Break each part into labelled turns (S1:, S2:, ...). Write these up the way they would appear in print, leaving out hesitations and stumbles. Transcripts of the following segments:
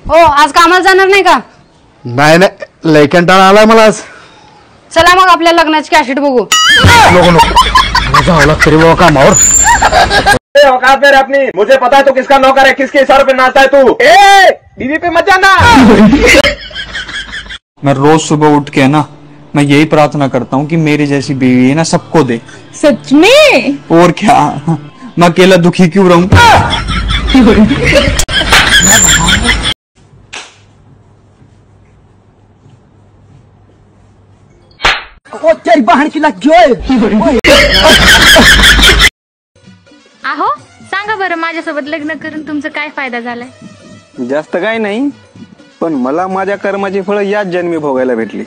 S1: हो, आज कामाला जाणार नाही का?
S2: नाही नाही, लय कंटाळा आलाय मला आज.
S1: चला मग आपल्या लग्नाची कॅसेट बघू.
S2: नको नको, जावं लागतं रे बाबा कामावर.
S3: औकात में अपनी, मुझे पता है तू किसका नौकर है, किसके इशारे पे नाचता है तू. बीवी पे मत जाना.
S4: मैं रोज सुबह उठ के ना मैं यही प्रार्थना करता हूँ कि मेरी जैसी बीवी है ना सबको दे.
S5: सच में?
S4: और क्या, मैं अकेला दुखी क्यों रहूं.
S6: तेरी बहन की लग
S7: आहो, सांगा बरं, माझ्यासोबत लग्न करून तुमचा काय फायदा झालाय?
S4: जास्त काय नाही, पण मला माझ्या कर्माची फळं याच जन्मी भोगायला भेटली.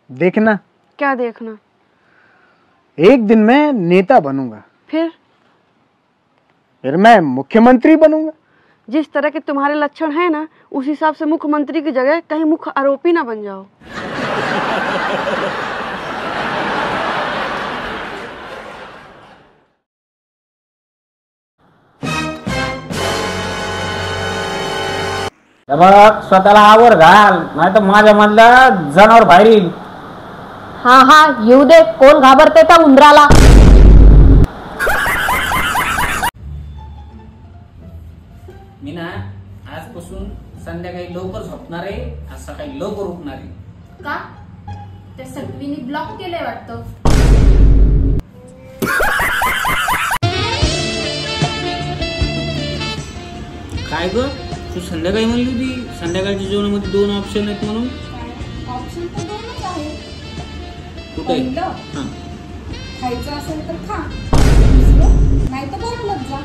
S2: देखना.
S1: क्या देखना?
S2: एक दिन मैं नेता बनूंगा,
S1: फिर
S2: मैं मुख्यमंत्री बनूंगा.
S1: जिस तरह के तुम्हारे लक्षण हैं ना, उस हिसाब से मुख्यमंत्री की जगह कहीं मुख्य आरोपी ना बन जाओ.
S6: स्वतःला आवर घाल, नाही तर माझ्या मधलं जनावर बाहेर येईल.
S5: हा हा, येऊ दे. कोण घाबरते त्या उंदराला?
S6: मी ना आजपासून संध्याकाळी लवकर झोपणार आहे, आज सकाळी लवकर उठणार आहे.
S7: का? त्या सगळींनी ब्लॉक केलंय वाटतं.
S6: काय ग, तू संध्याकाळी म्हणली होती संध्याकाळच्या जेवणामध्ये 2 ऑप्शन आहेत म्हणून.
S7: ऑप्शन तर 2च आहे.
S6: कुठे?
S7: खायचं असेल तर खा, नाही तर बोलत जा.